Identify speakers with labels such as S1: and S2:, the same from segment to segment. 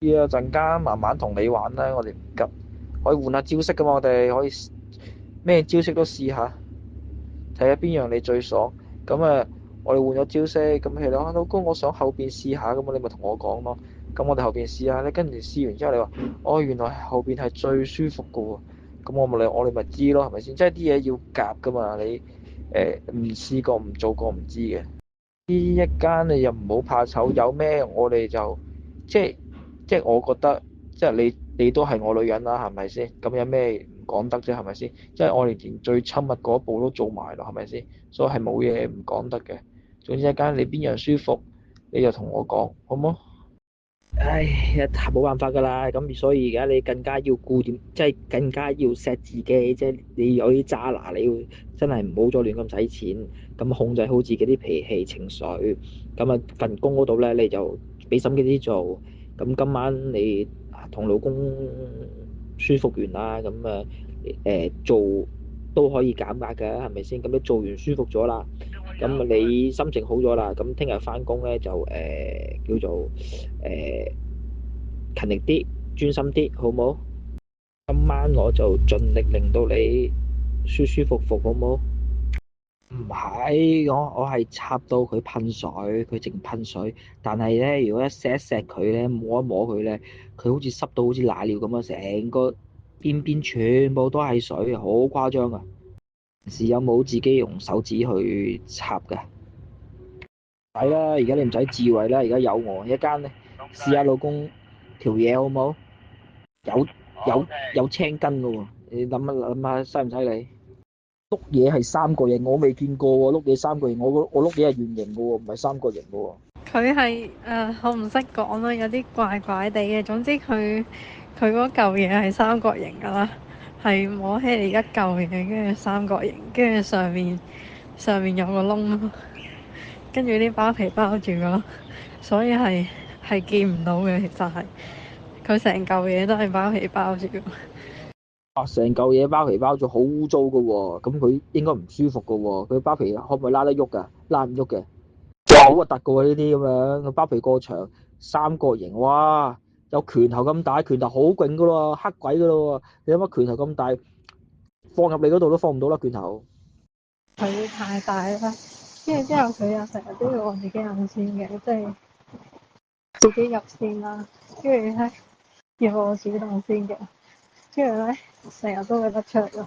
S1: 要啊，陣間慢慢同你玩啦，我哋唔急，可以換下招式噶嘛，我哋可以咩招式都試下，睇下邊樣你最爽。咁啊，我哋換咗招式，咁係咯，老公，我想後邊試下，咁你咪同我講咯。咁我哋後邊試下咧，跟住試完之後你話，哦，原來後邊係最舒服噶喎。咁我哋咪知咯，係咪先？即係啲嘢要夾噶嘛，你唔試過唔做過唔知嘅。呢一間你又唔好怕醜，有咩我哋就即係即係我覺得，即係你都係我女人啦，係咪先？咁有咩唔講得啫，係咪先？即係我哋連最親密嗰一步都做埋咯，係咪先？所以係冇嘢唔講得嘅。總之一間你邊樣舒服，你就同我講，好冇？唉，冇辦法噶啦，咁所以而家你更加要顧點，即係更加要錫自己，即係你有啲渣拿，你要真係唔好再亂咁使錢，咁控制好自己啲脾氣情緒，咁啊份工嗰度咧你就俾心機啲做，咁今晚你同老公舒服完啦，咁啊做都可以減壓嘅，係咪先？咁你做完舒服咗啦。咁你心情好咗啦，咁聽日翻工咧就叫做勤力啲，專心啲，好冇？今晚我就盡力令到你舒舒服服，好冇？唔係，我係插到佢噴水，佢淨噴水。但係咧，如果一錫一錫佢咧，摸一摸佢咧，佢好似濕到好似瀨尿咁啊！成個邊邊全部都係水，好誇張啊！平時有冇自己用手指去插㗎？係啦，而家你唔使自慰啦，而家有我一間咧，試下老公條嘢好冇？有有有青筋噶喎，你諗下犀唔犀利？碌嘢係三角形，我未見過喎，碌嘢三角形，我碌嘢係圓形噶喎，唔係三角形噶喎。
S2: 佢係我唔識講啦，有啲怪怪地嘅。總之佢嗰嚿嘢係三角形噶啦，係摸起嚟一嚿嘢，跟住三角形，跟住上面有個窿咯，跟住啲包皮包住咯，所以係見唔到嘅。其實係佢成嚿嘢都係包皮包住。
S1: 啊，成嚿嘢包皮包咗，好污糟噶喎，咁佢應該唔舒服噶喎，佢包皮可唔可以拉得喐噶？拉唔喐嘅，哇，好核突噶喎呢啲咁樣，佢包皮過長，三角形，哇，有拳頭咁大，拳頭好勁噶咯，黑鬼噶咯，你諗下拳頭咁大，放入你嗰度都放唔到啦，拳頭。
S2: 佢太大啦，跟住之後佢又成日都要我自己揞錢嘅，即係自己入先啦，跟住咧要我主動先嘅，跟住咧成日都會得出咯。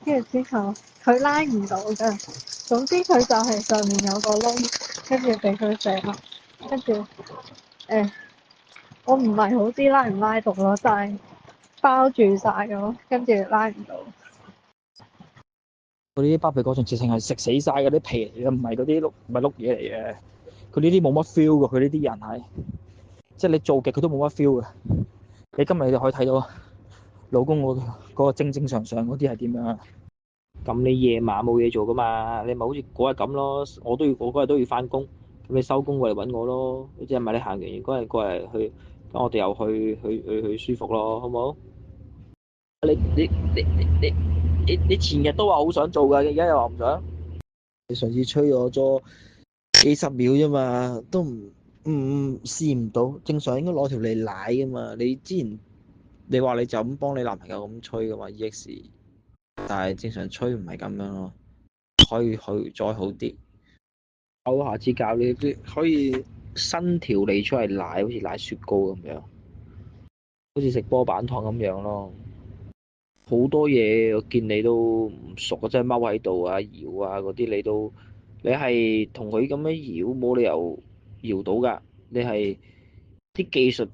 S2: 跟住之後佢拉唔到㗎，總之佢就係上面有個窿，跟住俾佢射啦。跟住誒，我唔係好知拉唔拉到咯，但係包住晒咗，跟住拉唔到。
S1: 佢呢啲包皮過程直情係食死晒嗰啲皮嚟嘅，唔係碌嘢嚟嘅。佢呢啲冇乜 feel 嘅，佢呢啲人係，即係你做極佢都冇乜 feel 嘅。你今日你就可以睇到老公嗰個正正常常嗰啲係點樣啊？咁你夜晚冇嘢做噶嘛？你咪好似嗰日咁咯，我嗰日都要翻工，咁你收工過嚟揾我咯。即係咪你行完嗰日過嚟去，咁我哋又去舒服咯，好唔好？你前日都話好想做㗎，而家又話唔想。你上次吹我咗幾十秒啫嘛，都唔試唔到，正常應該攞條脷舐噶嘛。你之前你話你就咁幫你男朋友咁吹噶嘛，EX，但係正常吹唔係咁樣咯，可以去再好啲。我下次教你啲可以伸條脷出嚟舐，好似舐雪糕咁樣，好似食波板糖咁樣咯。好多嘢我見你都唔熟啊，即係踎喺度啊、搖啊嗰啲，你係同佢咁樣搖，冇理由搖到㗎。你係啲技術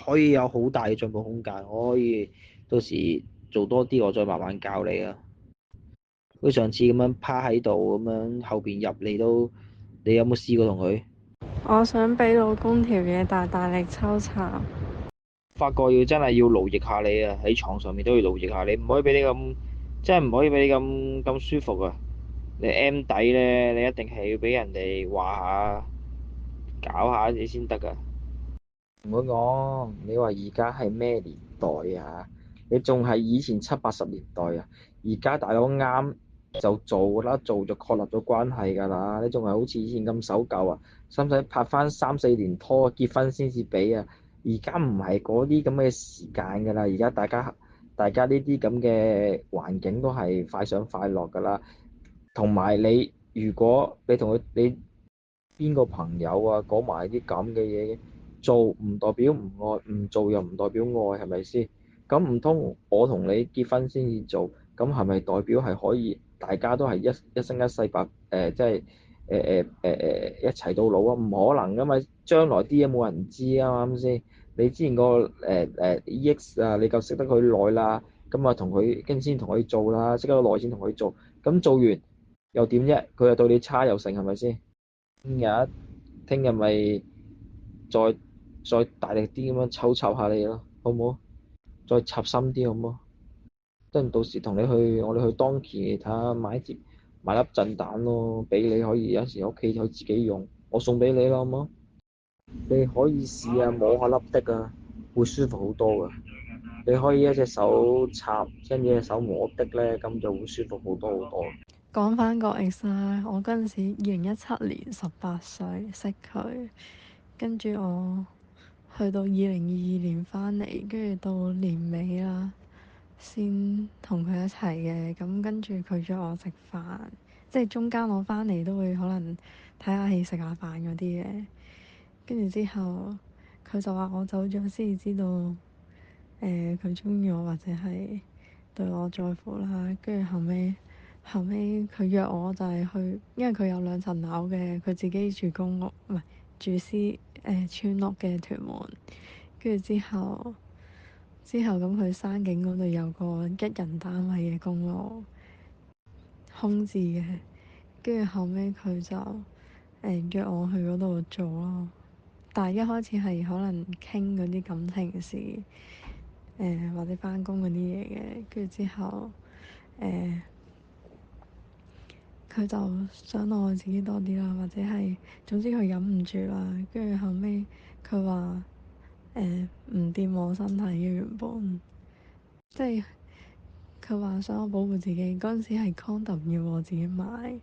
S1: 可以有好大嘅進步空間，我可以到時做多啲，我再慢慢教你啊。好似上次咁樣趴喺度咁樣後邊入你都，你有冇試過同佢？
S2: 我想俾老公條嘢大力抽插。
S1: 發覺要真係要勞役下你啊！喺床上面都要勞役下你，唔可以俾你咁，真係唔可以俾你咁舒服啊！你 M 底咧，你一定係要俾人哋話下，搞下你先得噶。唔好講，你話而家係咩年代啊？你仲係以前七八十年代啊？而家大佬啱就做啦，做就確立咗關係㗎啦。你仲係好似以前咁守舊啊？使唔使拍翻3、4年拖結婚先至俾啊？而家唔係嗰啲咁嘅時間㗎啦。而家大家呢啲咁嘅環境都係快上快落㗎啦。同埋你，如果你同佢你邊個朋友啊講埋啲咁嘅嘢，做唔代表唔愛，唔做又唔代表愛，係咪先？咁唔通我同你結婚先至做，咁係咪代表係可以大家都係一生一世即係一齊到老啊？唔可能噶嘛，將來啲嘢冇人知啊，啱唔啱先？你之前個EX 啊，你夠識得佢耐啦，咁啊同佢跟先同佢做啦，識得耐先同佢做，咁做完又點啫？佢又對你差又成，係咪先？聽日咪再再大力啲咁樣抽下你咯，好唔好？再插深啲好唔好？即係到時我哋去當期睇下買粒震蛋咯，俾你可以有時屋企可以自己用，我送俾你咯，好唔好？你可以試下摸下粒的啊，會舒服好多噶。你可以一隻手插，跟住一隻手摸的咧，咁就會舒服好多好多。
S2: 講翻個 ex 啦，我嗰陣時2017年18歲識佢，跟住我去到2022年翻嚟，跟住到年尾啦，先同佢一齊嘅。咁跟住佢約我食飯，即係中間我翻嚟都會可能睇下戲、食下飯嗰啲嘅。跟住之後，佢就話我走咗先至知道，佢中意我或者係對我在乎啦。跟住後尾佢約我就係去，因為佢有2層樓嘅，佢自己住公屋，唔係住村屋嘅屯門。跟住之後咁佢山景嗰度有個1人單位嘅公屋空置嘅，跟住後尾佢就約我去嗰度做咯。但係一開始係可能傾嗰啲感情事，或者返工嗰啲嘢嘅，跟住之後佢就想愛自己多啲啦，或者係總之佢忍唔住啦，跟住後尾佢話唔掂我身體嘅原本，即係佢話想我保護自己嗰陣時係 condom 要我自己買，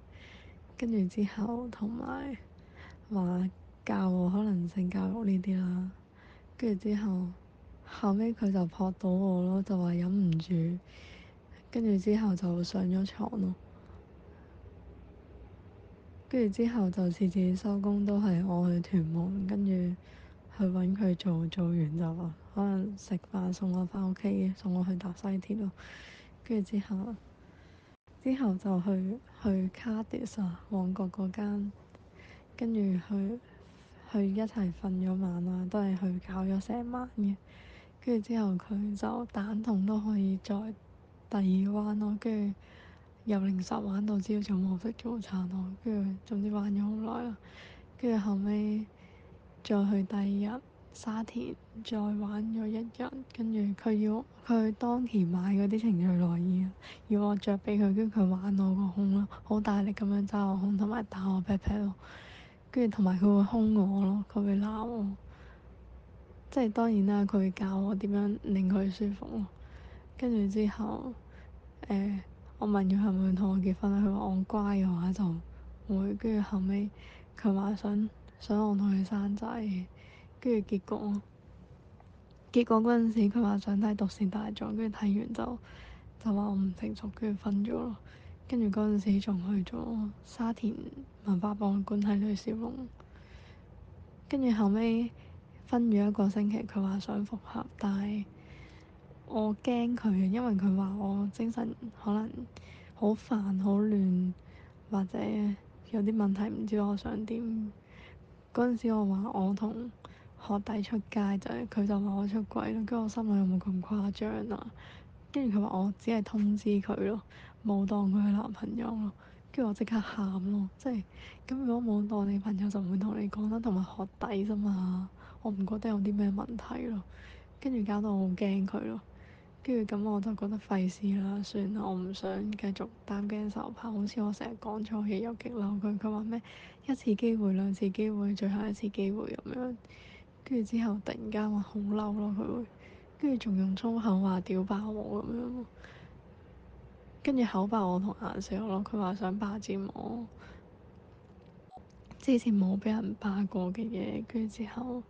S2: 跟住之後同埋話教我可能性教育呢啲啦，跟住之後後尾佢就撲到我咯，就話忍唔住，跟住之後就上咗床咯。跟住之後就次次收工都係我去屯門，跟住去揾佢做，做完就話可能食飯送我返屋企，送我去搭西鐵咯。跟住之後就去 Cardis 啊，旺角嗰間，跟住去一齊瞓咗晚啦，都係去搞咗成晚嘅。跟住之後佢就蛋痛都可以再第二彎咯，跟住由凌晨玩到朝早冇食早餐咯，跟住總之玩咗好耐啦。跟住後尾再去第二日沙田再玩咗一日，跟住佢要佢當田買嗰啲情趣內衣啊，要我着俾佢，跟住佢玩我個胸咯，好大力咁樣揸我胸同埋打我 pat pat 咯，跟住同埋佢會兇我咯，佢會鬧我，即係當然啦，佢會教我點樣令佢舒服咯。跟住之後，我問佢係咪同我結婚啦，佢話我乖嘅話就會。跟住後尾，佢話想我同佢生仔，跟住結果嗰陣時佢話想睇《毒舌大狀》，跟住睇完就話我唔成熟，跟住分咗咯。跟住嗰陣時仲去咗沙田文化博物館睇李小龍，跟住後尾分咗1個星期，佢話想復合，但係我驚佢，因為佢話我精神可能好煩好亂，或者有啲問題唔知我想點。嗰陣時我話我同學弟出街就係，佢就話我出軌咯，跟住我心諗有冇咁誇張啊？跟住佢話我只係通知佢咯，冇當佢係男朋友咯，跟住我即刻喊咯，即係咁如果冇當你朋友就唔會同你講啦，同埋學弟啫嘛，我唔覺得有啲咩問題咯，跟住搞到我好驚佢咯。跟住咁我就覺得費事啦，算啦，我唔想繼續擔驚受怕。好似我成日講錯嘢又激嬲佢，佢話咩一次機會、2次機會、最後一次機會咁樣。跟住之後突然間話好嬲咯，佢會跟住仲用粗口話屌爆我咁樣。
S3: 跟住口爆我同顏色咯，佢話想霸佔我之前冇俾人霸過嘅嘢，跟住之後